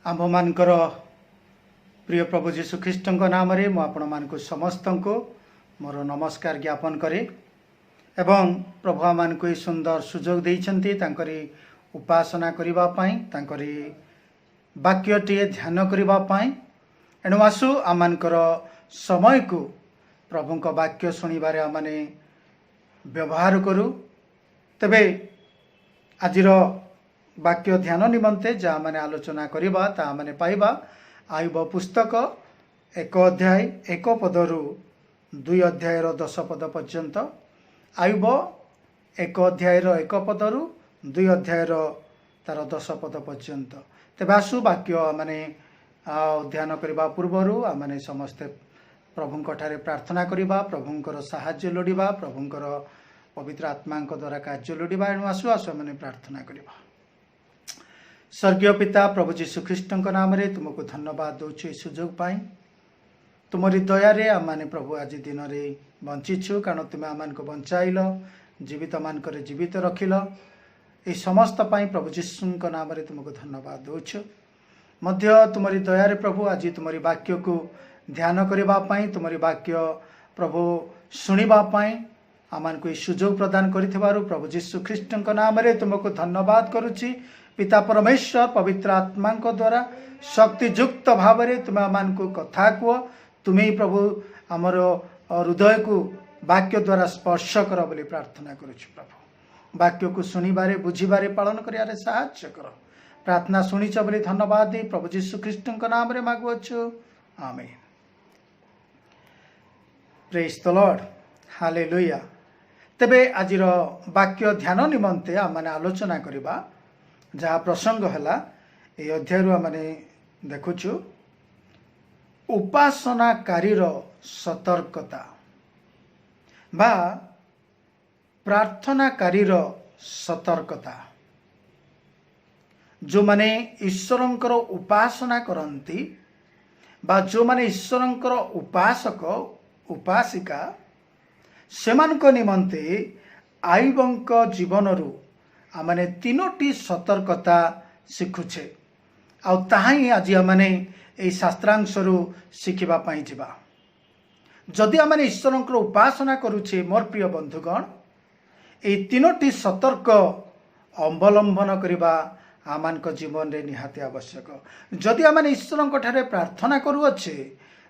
आम्भमानकर प्रिय प्रभु जीशुख्रीष्ट नाम मु आपण समस्त को मोर नमस्कार ज्ञापन करे एवं प्रभु आम को सुंदर सुजोग देइछन्ति उपासना करने वाक्यटे ध्यान करने एणु आसु आमर समय को प्रभु वाक्य शुणवे आम व्यवहार करूँ तेबे आजिर वाक्य ध्यान निमंते जहाँ मैंने आलोचना करवा ता मैंने पाइबा आयुब पुस्तक 1 अध्याय 1 पदरु 2 अध्याय 10 पद पर्यंत आयुब 1 अध्याय 1 पदरु 2 अध्याय तार 10 पद पर्यंत तेज आसु वाक्य मैंने ध्यान करने पूर्वर आम समस्ते प्रभुंक ठारे प्रार्थना करवा प्रभुंकर साहाय्य लोड़िबा प्रभुंकर पवित्र आत्मा द्वारा कार्य लोड़िबा एणु आसु आसु मैंने प्रार्थना करवा। स्वर्गीय पिता प्रभु जीशुख्रीष्ट नाम रे तुमको धन्यवाद दौचु सुजोग पाई तुमरी दयारे आम प्रभु आज दिन में बंचीछु कारण तुम्हें आम को बंचाइल जीवित मानक जीवित रखिल ये समस्त पाई प्रभु जीशु नाम रे तुमको धन्यवाद दौचु मध्य तुमरी दयारे प्रभु आज तुमरी वाक्य को ध्यान करने तुमरी वाक्य प्रभु शुणवाई आम को सुजोग प्रदान कर प्रभु जीशुख्रीष्ट नाम रे तुमको धन्यवाद करुच्ची पिता परमेश्वर पवित्र आत्मा द्वारा शक्तियुक्त भाव में तुम्हें आम को कथा कह तुम्हें प्रभु आमर हृदय को वाक्य द्वारा स्पर्श कर बोली प्रार्थना करुच्छु प्रभु वाक्य को शुणवे बुझे पालन कर साहाय्य कर प्रार्थना शुणीच बोली धन्यवाद दे प्रभु जीशुख्रीष्ट नाम रे मागुअछु amen. Praise the Lord hallelujah. तेबे आजिर वाक्य ध्यान निमंते आम आलोचना करबा जहाँ प्रसंग है ये अध्याय मैंने देखुचु उपासनाकारी सतर्कता बा प्रार्थनाकारी सतर्कता जो माने ईश्वरंकर उपासना करती बा जो माने ईश्वरंकर उपासक उपासिका सेमानक निमंते आयुबंक जीवनरू आमने तीनोटी सतर्कता शिखुचे आई आज आमने यही शास्त्रांशरू शिखा जा जदि आमने ईश्वरंकर उपासना करुचे मोर प्रिय बंधुगण ये तीनोटी सतर्क अवलंबन करवा आमानक जीवन रे निहाती आवश्यक जदि आमने ईश्वरंक ठारे प्रार्थना करुअछे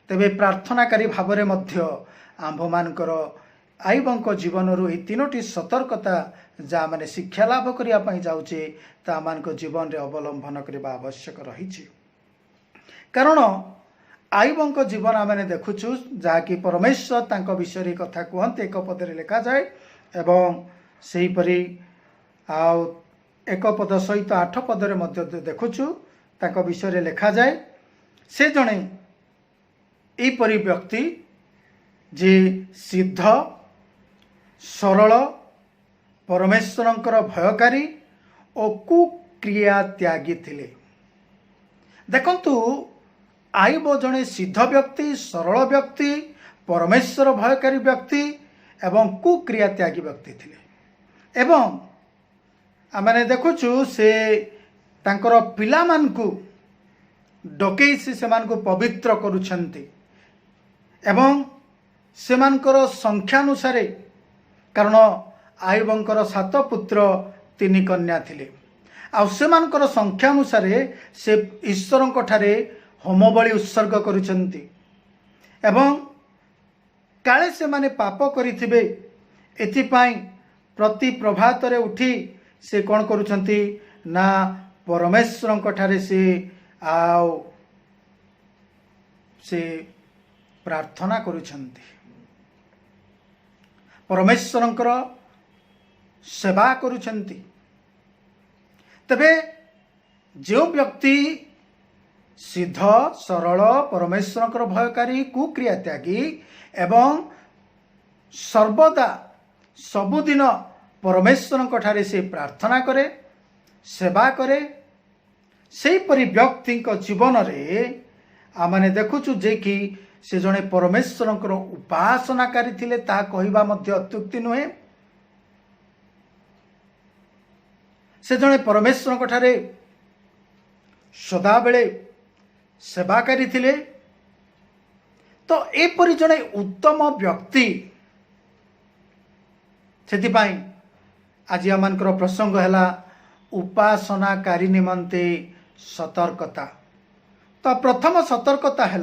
तेबे प्रार्थनाकारी भाव में मध्य आंभमानकर आयुबंक जीवन रू ये तीनोटी सतर्कता जहाँ मैंने शिक्षा लाभ करने जाऊे तामान जीवन रे अवलंबन करने आवश्यक रही कारण आयुबंक जीवन आम देखुचु जहाँकि परमेश्वर तांको विषय कथा कहते एक पदरे लिखा जाए एवं सेहीपरि एक पद सहित 8 पदरे मध्य देखुचु तांको विषय लिखा जाए से जड़े यहीपरि व्यक्ति जे सिद्ध सरल परमेश्वरंकर भयकारी और कुक्रिया त्यागी थिले। देखंतु आयुब जड़े सिद्ध व्यक्ति सरल व्यक्ति परमेश्वर भयकारी व्यक्ति एवं कुक्रिया त्यागी व्यक्ति थिले एवं आमने देखुचु से तांकर पिला मानकु डकई से मानकु पवित्र करुछंती एवं सेमानकर संख्यानुसारे कारण आयुबंकर 7 पुत्र 3 कन्या थिले आउर संख्या अनुसार से ईश्वरंक ठारे होम बलि उत्सर्ग करुछंती एवं काले से माने पाप करिथिबे एथिपाई प्रति प्रभात रे उठी से कौन करुछंती ना परमेश्वरंक ठारे से प्रार्थना करुछंती परमेश्वरंकर सेवा करुछंती तबे जो व्यक्ति सिद्ध सरल परमेश्वरंकर भयकारी कुक्रिया त्यागी एवं सर्वदा सबुदिन परमेश्वरंक ठारे से प्रार्थना करे सेवा करे से परि व्यक्ति जीवन रे आमने देखुचु जे कि से जड़े परमेश्वरंकर उपासनाकारी थिले ता कहवा मध्य अत्युक्ति नुहे से जड़े परमेश्वर ठारे सदा बेले सेवाकारी थिले। तो एपरि जड़े उत्तम व्यक्ति से आज आम प्रसंग है उपासनाकारी निमंते सतर्कता। तो प्रथम सतर्कता है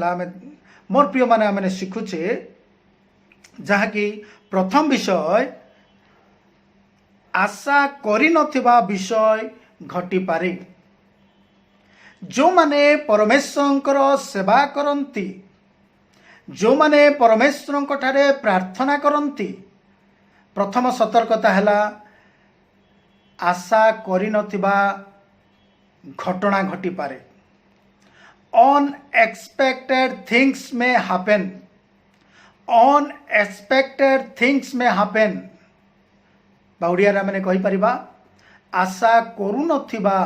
मोर प्रिय माने आम शिखुचे जहाँकि प्रथम विषय आशा करि नथिबा विषय घटी पारे। जो माने परमेश्वरंकर सेवा करंती, जो माने परमेश्वरंक ठारे प्रार्थना करंती, प्रथम सतर्कता है आशा करि नथिबा घटना घटी पारे। अनएक्सपेक्टेड थिंग्स में हैपन, अनएक्सपेक्टेड थिंग्स में हैपन। बाउडिया मैंने कहि परिबा आशा करू नथिबा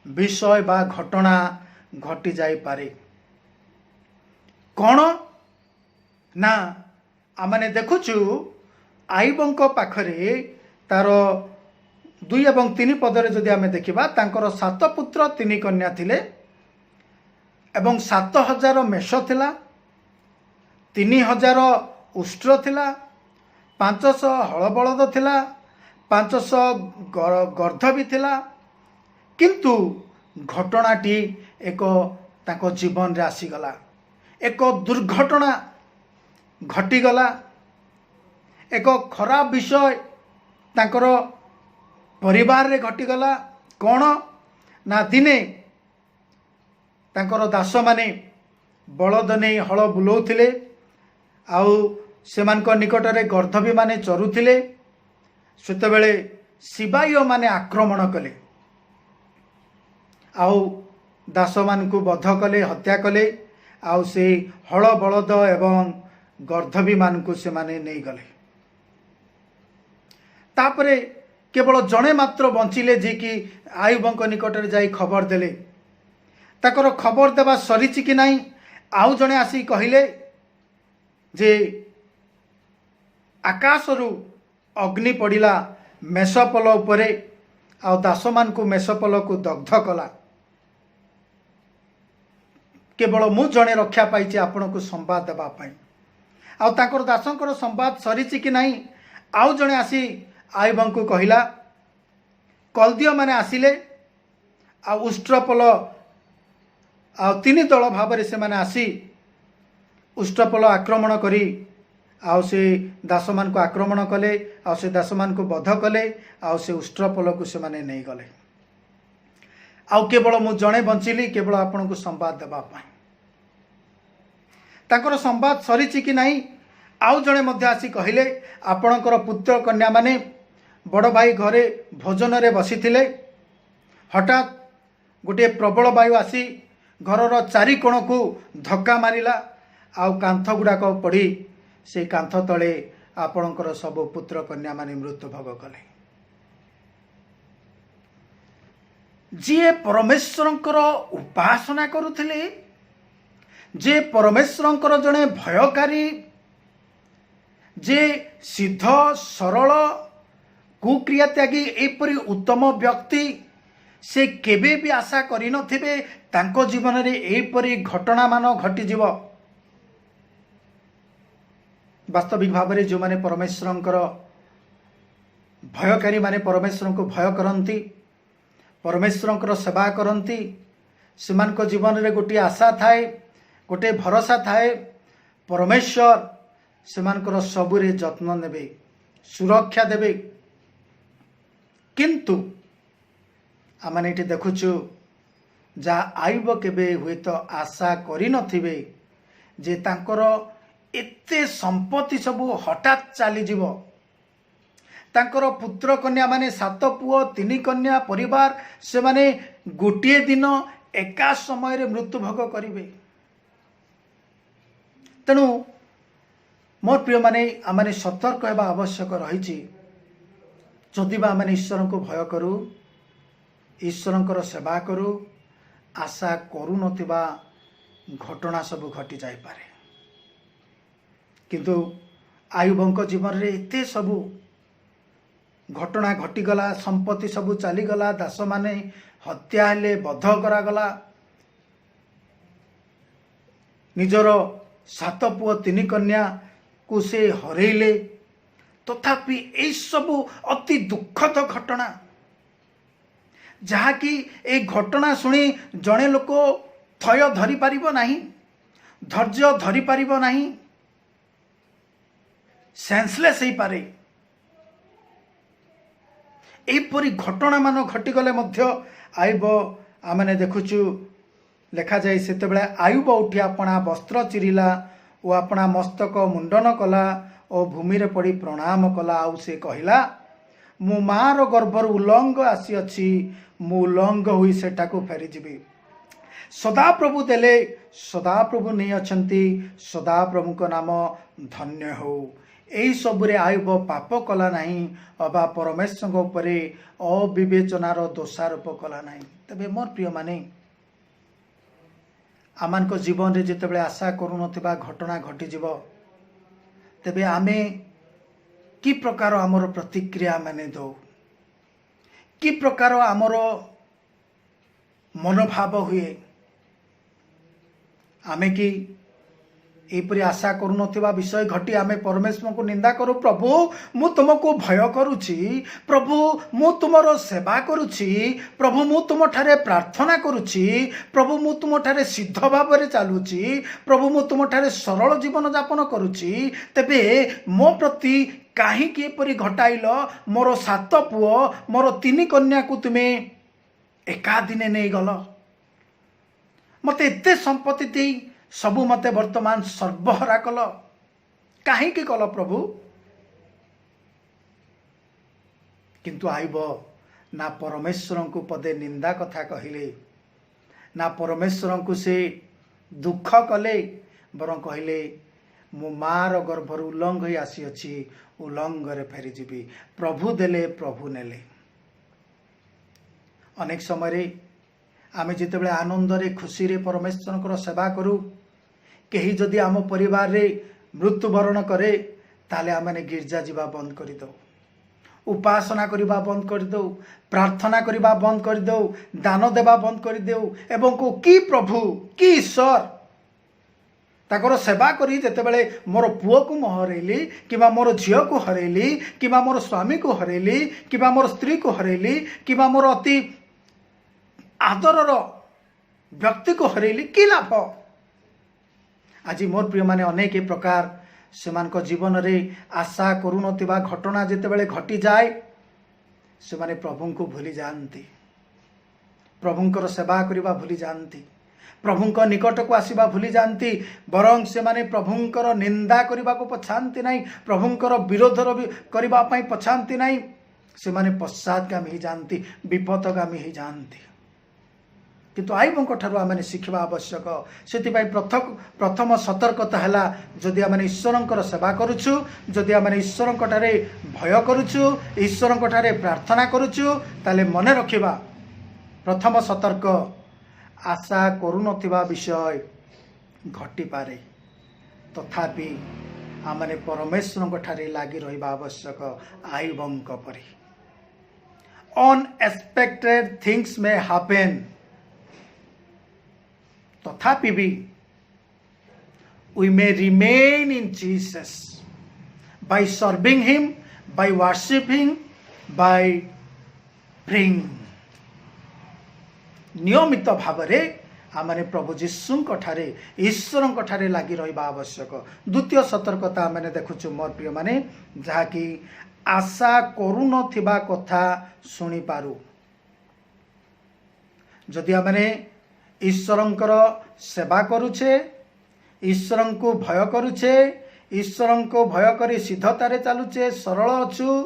विषय बा घटना घटी जाई पारे। कौन ना आमने देखुचु आईबंक पाखरे तार 2 और 3 पदरे जदि आमे देखिबा तांकर 7 पुत्र 3 कन्या थिले एवं 7000 मेष थिला, 3000 उष्ट्र थिला, 500 हल बलद थिला, 500 गर्ध भी थिला। किंतु घटनाटी एक ताको जीवन रे आसीगला, एक दुर्घटना घटीगला, एक खराब विषय तांकर परिवार रे घटीगला। कौन ना दिने तांकर दास माने बलद नहीं हल बुलाउथिले आउ सेमानक निकटरे गर्धवी माने चरुथिले। सेतेबेले सिपाही माने आक्रमण कले आउ दास मान को बध कले, हत्या कले। आउ से हल बलद एवं गर्धवी मान को से माने नहीं गले। तापरे केवल जड़े मात्र बंचिले जे कि आयुबंक निकटरे जाई खबर देले। ताकर खबर देवा सरीची कि नहीं, आउ जड़े आसी कहिले जे आकाशरु अग्नि पड़िला मेषपल उपरे आउ दासमान को मेषपल को दग्ध कला। केवल मु जड़े रक्षा पाई आपण को संवाद देवाई। आउ ताकर दासंकर संवाद सरीची कि नहीं, आउ जड़े आसी आयुबंक को कहिला कलदीय माने आसिले आ उष्ट्रपल आ 3 दल भाव से माने आसी उष्ट्रपल आक्रमण करी आउ से दास मान को आक्रमण कले, आउ से दास मान को बध कले, आउ से उष्ट्रपल को से माने नहीं गले। आउ केवल मु जड़े बंचिली केवल आपण को संवाद देबा पाई। ताकर संवाद सरीची कि नहीं, आउ जड़े मध्य आसी कहिले आपणकर पुत्र कन्या माने बड़ भाई घरे भोजन रे बसिथिले। हठात गोटे प्रबल वायु आसी घरर चारि कोण को धक्का मारिला आउ कांथ गुड़ाक पड़ी से कांथ तले आपणकर सब पुत्र कन्या माने मृत्यु भोग कले। जे परमेश्वरंकर उपासना करुथिले, जे परमेश्वरंकर जड़े भयकारी, जे सिद्ध सरल कुक्रिया त्यागी एपरी उत्तम व्यक्ति से केबे भी आशा करि नथिबे तांको जीवन रे एपरी घटना मान घटी जीव। वास्तविक भाव में जो माने परमेश्वरंकर भयकारी माने परमेश्वर को भय करंती, परमेश्वरंकर सेवा करंती, सेमान को जीवन रे गोटे आशा थाए, गोटे भरोसा थाए। परमेश्वर सेमानकर सबुरे जत्न नेबे, सुरक्षा देबे। किंतु आमने ये देखुचु जहाँ आयुब केबे हुए तो आशा करि नथिबे जे तांकर एते संपत्ति सबु हठात चली जीव। तांकर पुत्र कन्या माने 7 पुओ 3 कन्या परिवार से माने गोटे दिन एका समय रे मृत्यु भोग करिवे। तेणु मोर प्रिय माने आमने सतर्क होगा आवश्यक रही। जदि बा आमने ईश्वर को भय करू, ईश्वरंकर सेवा करू, आशा करू नथिबा घटना सब घटी जाई पारे। किंतु आयुबंक जीवन रे एते सबु घटना घटीगला, संपत्ति सबु चलीगला, दास माने हत्या हेले, बध करागला। निजर 7 पुओ 3 कन्या को से हरेले तथापि यही सबू अति दुखद घटना जहाँकि ए घटना शुणी जड़े लोक थय धरी पारिबो नाही, धैर्य धरी पारिबो नाही, सेंसलेस हो पारे। एपरी घटना मान घटीगले आयुब आमने देखुचु लेखा जाए से आयुब उठी अपना वस्त्र चिरिला और अपना मस्तक मुंडन कला और भूमि रे पड़ी प्रणाम कला। आउ से कहला मु मार गर्भर उलंग आसी अच्छी मु उलंग हुई सेटाको फेरी जीवी। सदा प्रभु देले सदा प्रभु नहीं अछंती, सदा प्रभु को नाम धन्य हो। यही सबुरे आयुब पाप कला नहीं अबा परमेश्वर उपरे अविवेचनार दोषारोप कला नहीं। तबे मोर प्रिय माने आमान को जीवन रे जितेबले आशा करूनथिबा घटना घटी जीव तेबे आमे कि प्रकार आमर प्रतिक्रिया माने दो, कि प्रकार आमर मनोभाव हुए। आमे कि एपरी आशा करूनथिबा विषय घटी आमे परमेश्वर को निंदा करू, प्रभु मु तुमको भय करुछि, प्रभु मु तुमरो सेवा करुछि, प्रभु मु तुम ठारे प्रार्थना करुछि, प्रभु मु तुम ठारे सिद्ध भाव रे चालुछि, प्रभु मु तुम ठारे सरल जीवन यापन करुछि। तेबे मो प्रति काहे कि एपरी घटाइल? मोर 7 पुओ मोर 3 कन्या को तुमे एका दिने नहीं गल, मते एते संपत्ति देई सबू मते वर्तमान सर्वहरा कल, काहे कि कल प्रभु? किंतु आयुब ना परमेश्वर को पदे निंदा कथा कहले, ना परमेश्वर को से दुख कले, बरं कहले मो मार गर्भर उलंग ही आसी अच्छी उलंग रे फेरी जीवी। प्रभु देले प्रभु नेले। अनेक समय आमे जितेबले आनंद रे खुशी रे परमेश्वर को सेवा करू, कहीं जदि आम परिवार रे मृत्युवरण करे ताले आमने गिरजा जीवा बंद कर दो, उपासना करबा बंद कर दो, प्रार्थना करबा बंद कर दो, दान देवा बंद कर दो एवं को कि प्रभु कि ईश्वर ताकर सेवा करी जेतेबेले मोर पुओ को हरैली किबा मोर झियो को हरैली किबा मोर स्वामी को हरैली किबा मोर स्त्री को हरैली किबा मोर अति आदरर व्यक्ति को हरैली कि लाभ? आज मोर प्रिय माने अनेक प्रकार सेमान जीवन रे आशा करूनथिबा घटना जेतेबेले घटी जाए से माने प्रभु को भूली जाती, प्रभुंकर सेवा करबा भूली जाती, प्रभुंक निकट को आसीबा भूली जाती, बरं से माने प्रभुंकर निंदा करबा को पछांती नहीं, प्रभुंकर विरोध करबा पई पछांती नहीं, से माने पश्चातगामी ही जानती, विपदगामी ही जानती। किंतु आयुबंक ठारू आमने शिखिबा आवश्यक। सेतिबाई प्रथम सतर्कता हैला जदि आमने ईश्वरंकर सेवा करूछु, जदि आमने ईश्वरंक ठारे भय करूछु, ईश्वरंक ठारे प्रार्थना करूछु, ताले मने रखिबा प्रथम सतर्क आशा करूनथिबा विषय घटी पारे, तथापि आमने परमेश्वरंक ठारे लागि रहिबा आवश्यक। आयुबंक परि अनएक्सपेक्टेड थिंग्स मे हैपन, तथापि भी we may remain in Jesus by serving him, by worshiping, by praying। नियमित भाव रे आमने प्रभु जीशुंक ठारे ईश्वरंक ठारे लागि रहिबा आवश्यक। द्वितीय सतर्कता आमने देखुछु मोर प्रिय माने जहा कि आशा करूनथिबा कथा सुनी पारू। जदि आमने ईश्वरंकर सेवा करुछे, ईश्वरं को भय करुछे, ईश्वरं को भय करी सिद्धतारे चालुछे, सरल अछु,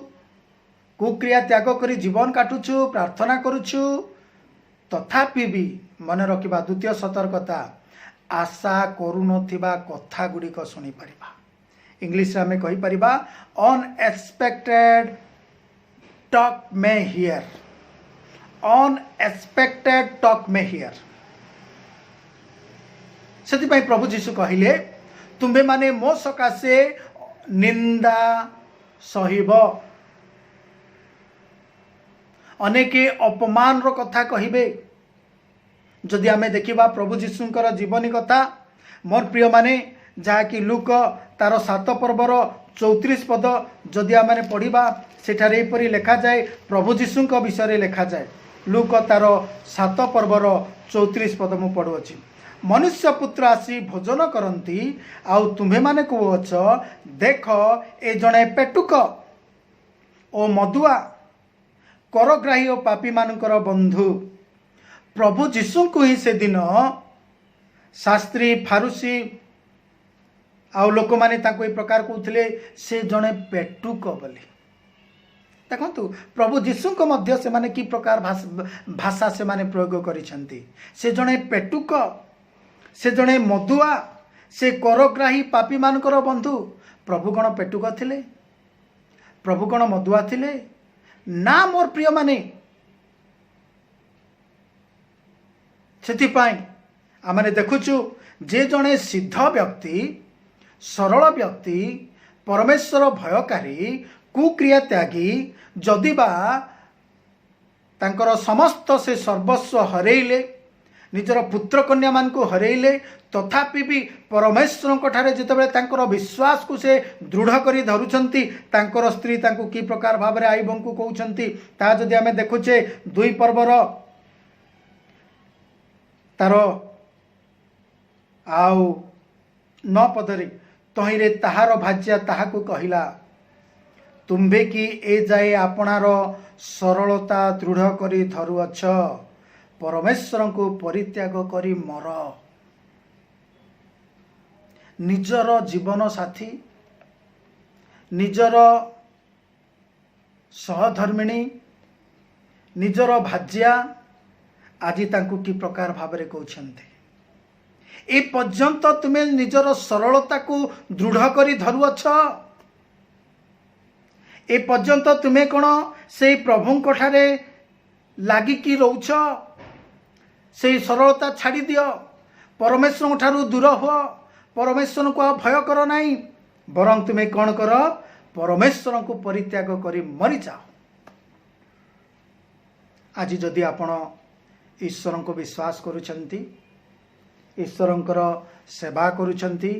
कुक्रिया त्याग करी जीवन काटुछु, प्रार्थना करुछु, तथापि भी मन रखिबा द्वितीय सतर्कता आशा करूनथिबा कथा गुड़िक शुणी पारिबा। इंग्लिश में कहि परिबा unexpected talk may hear, unexpected talk may hear. से प्रभु जीशु कहले तुम्बे माने मो सकाशे निंदा सहिब, अनेके अपमान रो कथा कहिबे। जदि आमे देखिबा प्रभु जीशुंकर जीवनी कथा मोर प्रिय माने जहाँकि लूक तार 7 पर्वर 34 पद जदि आम पढ़ा सेठारे एपरी लिखा जाए प्रभु जीशु विषय लिखा जाए लूक तार 7 पर्वर 34 पद मु पढ़ुअछि मनुष्य पुत्र आसी भोजन करती आउ तुम्हें माने कहुअछ देख ए जड़े पेटुक ओ मदुआ करग्राही और पापी मानकर बंधु प्रभु जीशु को ही से दिन शास्त्री फारुसी आउ लोक माने ताको ए प्रकार कहते से जड़े पेटुक बोली देखु प्रभु जीशु को मध्य से माने कि प्रकार भाषा से माने प्रयोग करिसेंती से जड़े पेटुक से जड़े मदुआ से करग्राही पापी मानकर बंधु प्रभु कौन पेटुक थिले प्रभु कौन मदुआ थिले ना मोर प्रिय माने सेथिपाई आमने देखुचु जे जड़े सिद्ध व्यक्ति सरल व्यक्ति परमेश्वर भयकारी कुक्रिया त्यागी जदिबा तांकर समस्त से सर्वस्व हरेइले निजर पुत्र कन्या मान को हरेइले तथापि भी परमेश्वर ठारे जितेबाला तांकर विश्वास को से दृढ़ करी धरुछंती तांकर स्त्री तांको की प्रकार भाव में आईबों को कहउछंती ता जदि आमे देखुचे 2 पर्वर तार आउ 9 पदरे तहिरे ताहार भाज्या ताहाकु कहिला तुम्भे कि ए जाए आपणार सरलता दृढ़ करी धरुअछ परमेश्वर को परित्याग करी मर निजर जीवन साथी निजर सहधर्मिणी निजर भाज्या आज तांको की प्रकार भाव में कहते ए पर्यंत तुम्हें निजर सरलता को दृढ़ करी धरुअछ ए पर्यंत तुम्हें कौन से प्रभु ठारे लागिकी रोच से सरलता छाड़ी दियो परमेश्वर ठारू दूर हो परमेश्वर को भय कर नहीं बरं तुम्हें कौन कर परमेश्वर को परित्याग करी मरी जाओ आज जदि आपण ईश्वर को विश्वास करुछंती ईश्वरंकर सेवा करुछंती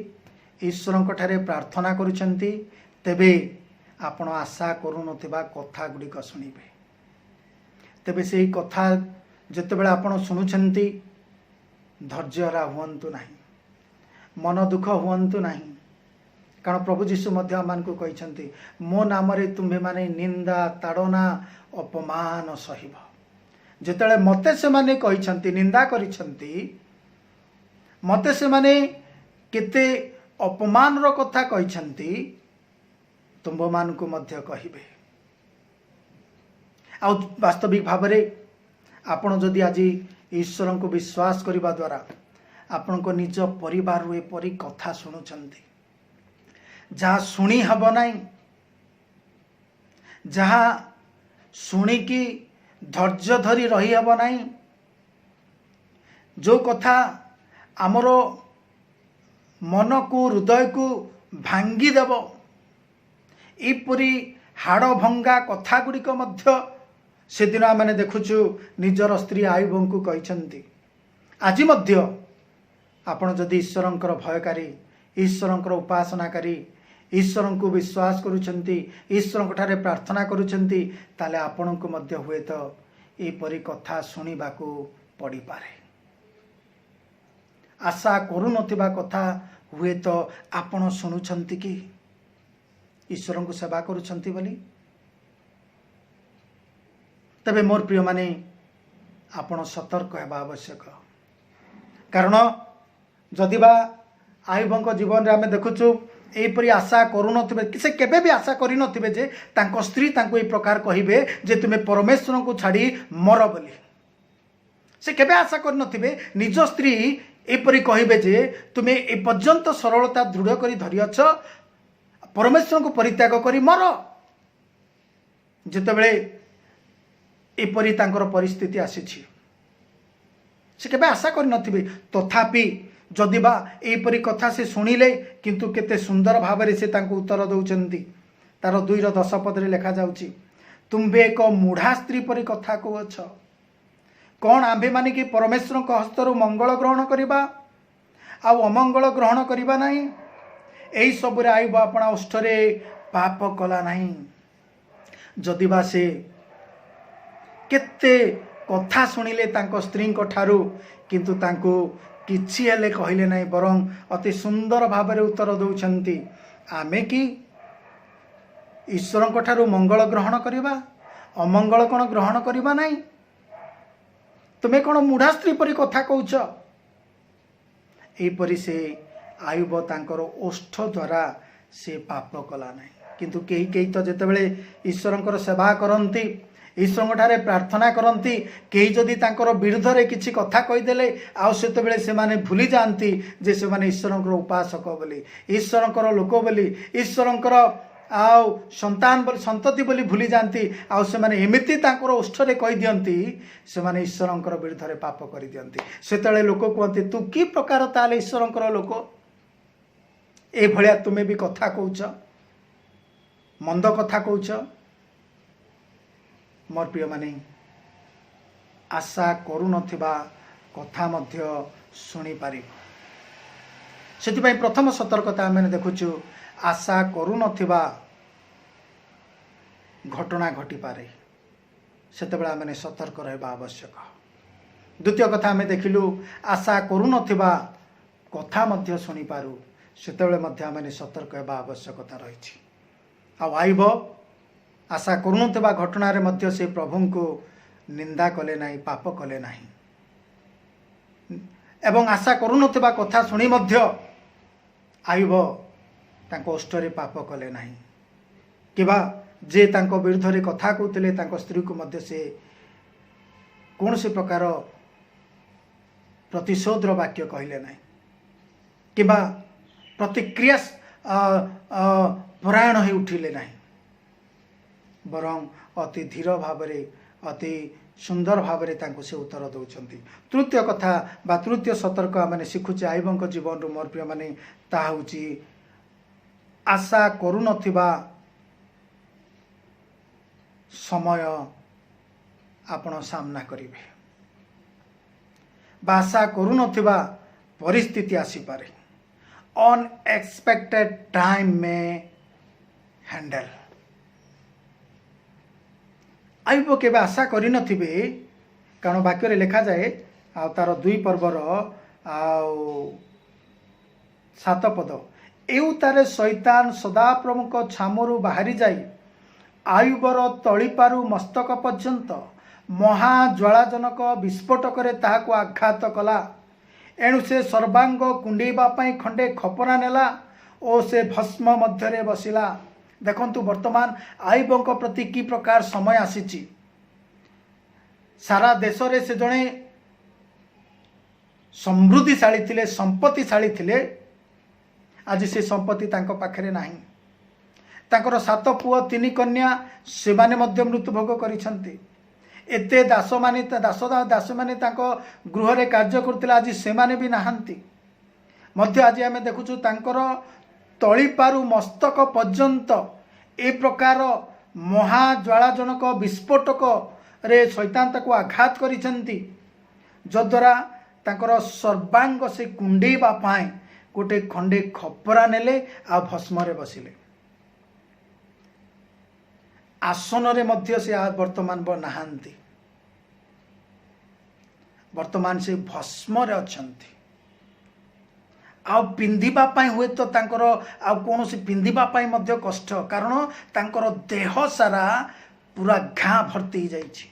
ईश्वरंक ठारे प्रार्थना करुछंती तेबे आपण आशा करुनथिबा कथा गुड़िक शुणिबे तेबे से कथा जितेबाला आपण शुणुछंती धैर्यरा हुअंतु नहीं मन दुख हुअंतु नहीं कारण प्रभु जीशु मध्य आमानकु कहिसंती मो नाम रे तुम्हे माने निंदा ताड़ना अपमान सहिब जेतेले मते से माने कहिसंती निंदा करिसंती मते से माने केते अपमान रो कथा कहिसंती तुम्भ मान को मध्य कहिबे आ वास्तविक भाव में आपण जदि आज ईश्वर को विश्वास करने द्वारा आपण को निज परिवार एपरी कथा शुणुचंती जहाँ शुणी हब नहीं जहाँ शुणिकी धैर्य धरी रही हब नहीं जो कथा आमर मन को हृदय को भांगी देव एपरी हाड़ भंगा कथा गुड़िक मध्य से दिन आम देखुचु निजर स्त्री आयुब को कहते आज मध्य आपण जदि ईश्वरंकर भयकारी ईश्वरंकर उपासनाकारी ईश्वर को विश्वास करुछंती ईश्वर ठारे प्रार्थना करुछंती ताले आपण को मध्य हुए तो एपरी कथा शुणा पड़ पारे आशा करुनथिबा कथा हुए तो आपण शुणुछंती कि ईश्वर को सेवा करुछंती बोली तबे मोर प्रिय माने आपण सतर्क हेबा आवश्यक कारण जदिबा आयुबंक जीवन रे आमे देखुचु एपरी आशा करुनथिबे से केबे भी आशा करि नथिबे जे तांको स्त्री तांको ए प्रकार कहिबे जे तुमे परमेश्वर को छाड़ी मर बोली से केबे आशा करि नथिबे निज स्त्री एपरी कहिबे जे तुमे ए पर्यंत सरलता दृढ़ करी धरिअछ परमेश्वर को परित्याग करी मर जेतेबेले एपरी तांकर परिस्थिति आसीछि से केबे आशा करि नथिबे तथापि जदिबा एपरी कथा से शुणिले किंतु केते सुंदर भाव से तांको उत्तर दौचंती तार 2:10 पदरे लिखा जाउछि तुम्बे एक मूढ़ा स्त्री परी कथा कहछ कौन आंभे माने कि परमेश्वर हस्तरु मंगल ग्रहण करिबा आउ अमंगल ग्रहण करिबा नाही। एई सबरे आइब आपणा ओष्ठरे पाप कला नाही। जदि बा से केते कथा शुणिले तांको स्त्री को ठारू किंतु तांको किछि हेले कहिले नाही, बरं अति सुंदर भाव उत्तर दौछंती आमे कि ईश्वर को ठारू मंगल ग्रहण करिबा, अमंगल कोन ग्रहण करिबा नाही। तुमे कोन मुढ़ा स्त्री परी कथा कहउछ। एपरि से आयुब तांकर ओष्ठ द्वारा से पाप कला नाही। किंतु केही केही तो जेतेबेले ईश्वरंकर सेवा करंती, ईश्वर ठारे प्रार्थना करंती, केही जदि तांकर विरुद्ध रे किछि कथा कहि देले आउ सेतेबेले से माने भूली जानती जे से माने ईश्वरंकर उपासक बोली, ईश्वरंकर लोक बोली, ईश्वरंकर आउ संतान बोली संतति बोली भूली जानती। आउ से माने एमिति तांकर ओष्ठरे कहि दियंती से माने ईश्वरंकर विरुद्ध रे पाप करि दियंती। सेतळे लोक कहंती तू की प्रकार ताले ईश्वरंकर लोक, ए भलिया तुमे भी कथा कहउछ, मंद कथा कहउछ। मोर प्रिय माने आशा करू नथिबा कथा मध्य सुनी पारिब। सेति प्रथम सतर्कता आमे देखुछु, आशा करू नथिबा घटना घटी पारे, सेतेबेला आमे सतर्क रहबा आवश्यक। द्वितीय कथा आमे देखिलु, आशा करू नथिबा कथा मध्य सुनी पारू, सेतेबेले मध्य आमे सतर्क हेबा आवश्यकता रहिछि। आइब आशा करू नथिबा घटना रे मध्य से प्रभु को निंदा कले नाही, पाप कले नाही, एवं आशा करू नथिबा कथा सुनी मध्य आयुब तांको ओष्ठरे पाप कले नाही। किबा जे तांको विरुद्ध रे कथा कहउतले तांको स्त्री को मध्य से कौन से प्रकार प्रतिशोधर वाक्य कहले नाही, किबा प्रतिक्रिया परायण हो उठिले नाही, बरं अति धीर भावरे अति सुंदर भावरे तांको से उत्तर दौछंती। तृतीय कथा बा तृतीय सतर्क माने शिखुचे आयुबंक जीवन रु मोर प्रिय माने ता होची, आशा करू नथिबा समय आपण सामना करिवे, बा आशा करू नथिबा परिस्थिति आसी पारे, अनएक्सपेक्टेड टाइम में हैंडल। आयुब केबे आशा करि नथिबे, कारण वाक्य रे लिखा जाए आ तार 2 पर्वर आ 7 पद, एउ तारे शैतान सदा प्रमुख छामरु बाहरी जाई आयुबर तळीपारु मस्तक पर्यंत महाज्वालाजनक विस्फोटकरे ताहाको आघात कला। एणु से सर्वांग कुंडेबा पई खंडे खपरा नेला ओ से भस्म मध्यरे बसिला। देखंतु वर्तमान आयुबंक प्रति की प्रकार समय आसीची। सारा देश रे से जणे समृद्धिशाली थिले, संपत्तिशाली थिले, आज से संपत्ति तांको पाखरे नाही। तांकर 7 पुओ 3 कन्या से माने मध्य मृत्यु भोग करिसंती। एते दास माने तांको गृह रे कार्य करथिला, आज से माने भी नाहंती। मध्य आज आमे देखुछु तांकर तळीपारु मस्तक पर्यंत ए प्रकार महाज्वालाजनक विस्फोटक रे शैतान ताको आघात करिसंती, जद्वारा तांकर सर्वांग से कुंडेबा पाए गोटे खंडे खपरा नेले आ भस्म रे बसिले। आसन रे मध्य से वर्तमान नाहांती, वर्तमान से भस्म रे अछंती। आ पिंधिबा पाई हुए तो तांकर आ कौन से पिंधिबा पाई मध्य कष्ट, कारण तांकर देह सारा पूरा घा भर्ती जाइछि।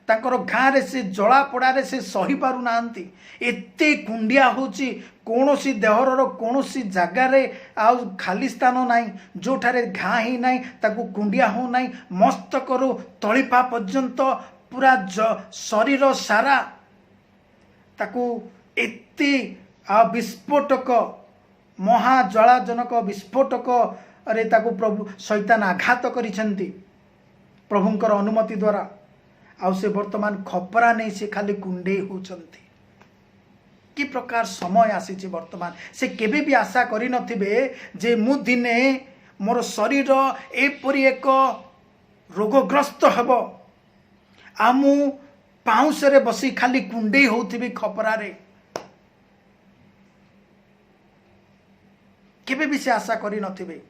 तांकर घा रे से जला पड़ा रे से सही पारु नांती, एते कुंडिया होची, कोनोसी देहर कोनोसी जगह रे आ खाली स्थान नाही, जो ठारे घा ही नाही ताकू कुंडिया हो नाही। मस्तक रु तळीपा पर्यंत पूरा शरीर सारा ताकू एते विस्फोटक महाज्वालाजनक विस्फोटक रे ताकू प्रभु शैतान आघात करिसेंती प्रभुंकर अनुमति द्वारा। आउ से वर्तमान खपरा नहीं से खाली कुंडे होचंती। कि प्रकार समय आसीछि वर्तमान, से केबे भी आशा करि नथिबे जे मु दिने मोर शरीर एपरि एक रोगग्रस्त हेब, आ मु पाउस रे बसी खाली कुंडे होथिबी खपरा रे। केबे भी से आशा करि नथिबे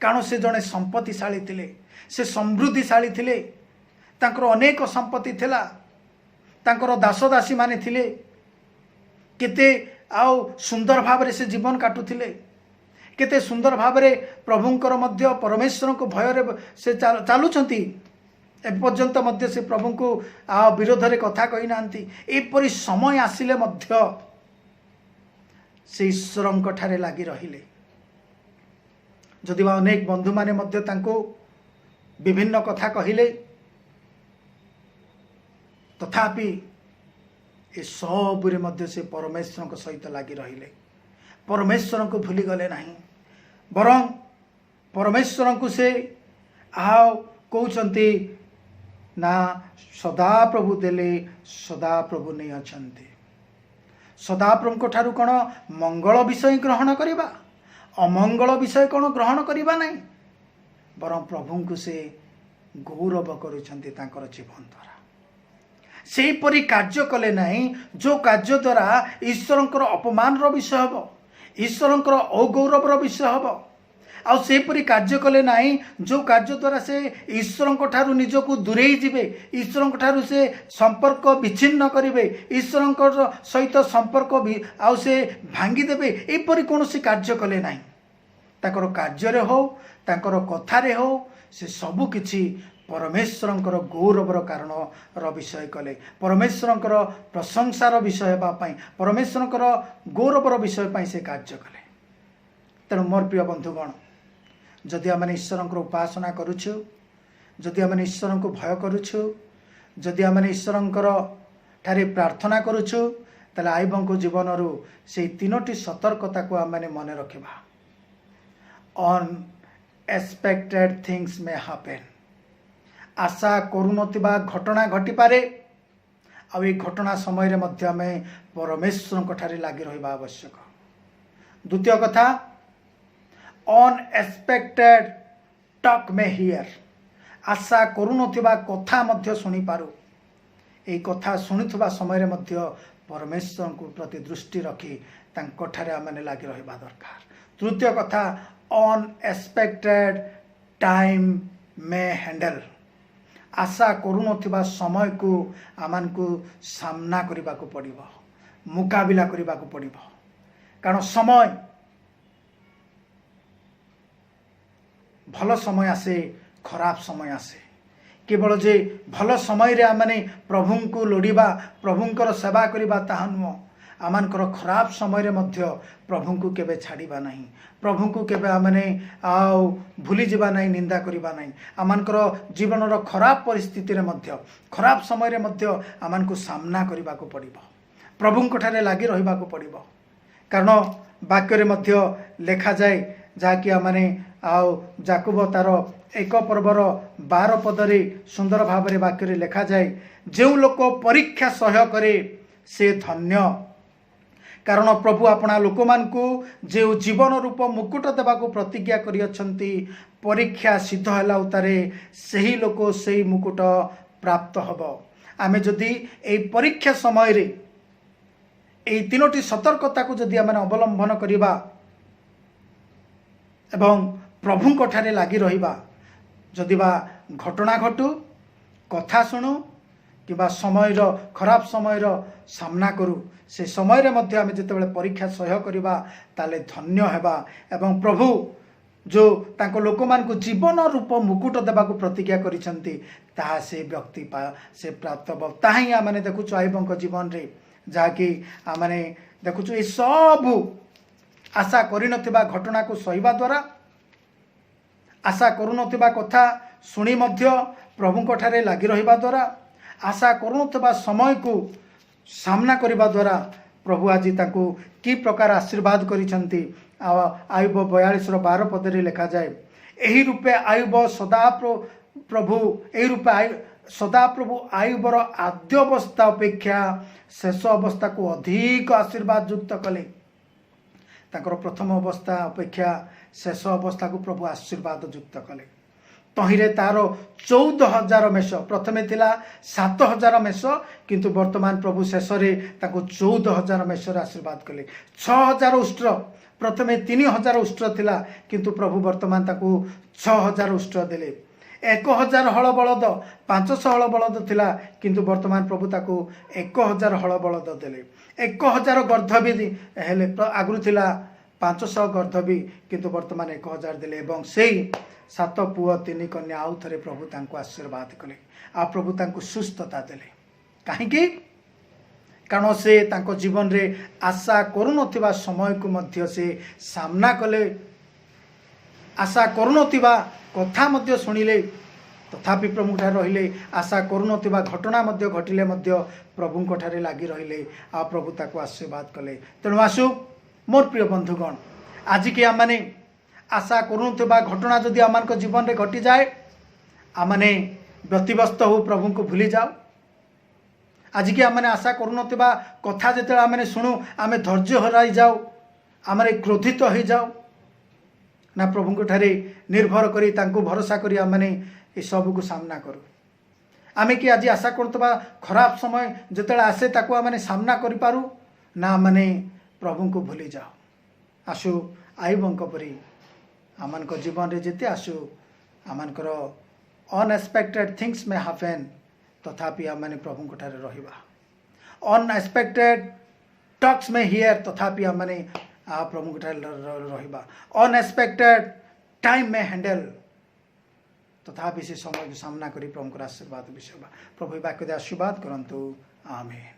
कारण से जड़े संपत्तिशाली थिले से समृद्धिशाली थिले तांकर अनेक संपत्ति थिला तांकर दासदासी माने थिले केते आउ सुंदर भाव से जीवन काटुथिले केते सुंदर भाव प्रभुंकर मध्य परमेश्वर को भय से चालुचंती एपर्यंत मध्य से प्रभु को विरोध में कथा कही नांती एपरी समय आसिले मध्य से ईश्वर ठारे लगी रहिले जदि अनेक बंधु माने मध्य तांको विभिन्न कथा कहिले तथापि ए सबुरे मध्य से परमेश्वर को सहित लगी रहिले परमेश्वर को भूली गले नहीं बरं परमेश्वर को से आओ कहते ना सदा प्रभु देले सदा प्रभु नहीं अच्छे सदा प्रभु ठारू कौन मंगल विषय ग्रहण करवा अमंगल विषय कौन ग्रहण करवा नहीं बरं प्रभु को से गौरव करुछंती तांकर जीवन द्वारा सेहीपरि कार्य कले नहीं जो कार्य द्वारा ईश्वर अपमान विषय हम ईश्वर अगौरवर विषय हम आउ सेहीपरि कार्य कले नहीं जो कार्य द्वारा से ईश्वर ठारू निजको दूरेई जिवे ईश्वर ठारू से संपर्क विच्छिन्न करेंगे ईश्वर सहित संपर्क भी आउ से भांगी देवे एपरि कौन कार्य कले नहीं ताकर कार्य हो ताकर कथारे हो से सबु किछि परमेश्वर गौरवर कारण विषय कले परमेश्वर प्रशंसार विषय होगापाई परमेश्वर गौरवर विषय से कार्य कले तेणु मोर प्रिय बंधुगण जदि आम ईश्वर उपासना करुछु जदि आम ईश्वर को भय करुछु जदि आम ईश्वर ठारे प्रार्थना करुछु ताले आईबों को जीवन से तीनोटी सतर्कता को आम मन रखा अनएक्सपेक्टेड थिंग्स मे हैपन आशा करुनथिबा घटना घटी पारे आ घटना समय मध्य आम परमेश्वर ठारे लगी रहा आवश्यक द्वितीय कथा अनएक्सपेक्टेड टक मे हियर आशा करुनथिबा कथा मध्य शुणी पारु ए कथा शुणुवा समय मध्य परमेश्वर को प्रति दृष्टि रखी तांको आम लगी रहा दरकार तृतीय कथा अनएक्सपेक्टेड टाइम मे हैंडल आशा करुनथिबा समय को आमान को सामना करने को पड़िबो मुकाबिला करने को पड़िबो कारण समय भल समय आसे खराब समय आसे केवल जे भल समय रे आमने प्रभु को लोड़ीबा प्रभुंकर सेवा करबा ताहा नुह आमानकर खराब समय रे मध्य प्रभु को केबे छाड़िबा नहीं प्रभु को केबे आमने आउ भूली जावा नहीं निंदा करबा नहीं आमानकर जीवन रो खराब परिस्थिति रे मध्य खराब समय रे मध्य आमान को सामना करबा को पड़िबो प्रभु को ठारे लागि रहिबा को पड़िबो कारण वाक्य रे मध्य लेखा जाए जहाँकि आमने आउ जाकुब तार 1 पर्वर 12 पदरे सुंदर भाव में वाक्य रे लेखा जाए जो लोक परीक्षा सह्य करे से धन्य कारण प्रभु अपना लोक मान को जो जीवन रूप मुकुट देवा प्रतिज्ञा करियछंती परीक्षा सिद्ध हैला उतारे सही लोक सही मुकुट प्राप्त हब आमे जदि ए परीक्षा समय रे ए तीनोटी सतर्कता को जदि आमे अवलंबन करिबा एवं प्रभु को ठारे लगी रहिबा जदि बा घटना घटू कथा शुणु कि समय खराब समय सामना करूँ से समय रे मध्य आमे जेतेबेले परीक्षा सह्य करिबा ताले धन्य हेबा एवं प्रभु जो तांको लोक मान को जीवन रूप मुकुट देवा प्रतिज्ञा करिसंती ताहा से व्यक्ति से प्राप्त हो ताही आमने देखुछु आईबों जीवन रे जहाँकि आमने देखुछु ए सब आशा करिनथिबा घटना को सहिबा द्वारा आशा करुनथिबा कथा शुणी मध्य प्रभु ठारे लगी रहिबा द्वारा आशा करुनथिबा समय को सामना करबा द्वारा प्रभु आज ताको कि प्रकार आशीर्वाद करिसंती आयुब 42:12 पदरे लिखा जाए एही रूपे आयुब सदा प्रभु एही रूपे सदा प्रभु आयुबर आद्य अवस्था अपेक्षा शेष अवस्था को अधिक आशीर्वाद युक्त कले ताकर प्रथम अवस्था अपेक्षा शेष अवस्था को प्रभु आशीर्वाद युक्त कले तहिरे तार 14,000 मेष प्रथमे थिला 7,000 मेष किंतु वर्तमान प्रभु शेष रे ताको 14,000 मेष आशीर्वाद कले 6,000 उष्ट्र प्रथमे 3000 उष्ट्र थिला किंतु प्रभु वर्तमान ताकू 6000 उष्ट्र देले 1000 हल बलद 500 हल बलद थिला किंतु वर्तमान प्रभु ताकू 1000 हल बलद देले 1000 गर्ध भी हेले आगु थिला 500 गर्ध भी किंतु वर्तमान 1000 देले एवं सेही 7 पुओ 3 कन्या आउ थरे प्रभु तांको आशीर्वाद कले आ प्रभु तांको सुस्थता देले काहेकि कारण से तांको जीवन रे आशा करुनथिबा समय को मध्य से सामना कले आशा करुनथिबा कथा मध्य सुनिले तथापि प्रभु ठारे रहिले आशा करुनथिबा घटना मध्य घटिले मध्य प्रभु ठारे लागि रहिले आ प्रभु ताको आशीर्वाद कले तेणु आसु मोर प्रिय बंधुगण आज के आमने आशा करुनथिबा घटना जदि आमान जीवन रे घटी जाए आमने व्यतिव्यस्त हो प्रभु को भूली जाओ आज के आमने आशा करुनथिबा कथा जेते आमने सुनु आमे धैर्य हराई जाओ आमरे क्रोधित हो जाओ ना प्रभु को ठारे निर्भर करी तांको भरोसा करी आमने ए सब को सामना करू आमे कि आज आशा करतबा खराब समय जेते आसे ताको आमने सामना करि पारू ना आमने प्रभु को भूली जाओ आसु आयुबंक परी आमान को जीवन रे जेते आसु आमान को अनएक्सपेक्टेड थिंग्स में हैपन तथापि आमने प्रभु को ठारे रहिबा अनएक्सपेक्टेड टॉक्स में हियर तथापि आमने प्रभु को ठारे रहिबा अनएक्सपेक्टेड टाइम में हैंडल तथापि से समय को सामना करी प्रभु को आशीर्वाद विषय प्रभु वाक्य दे आशीर्वाद करंतु आमेन।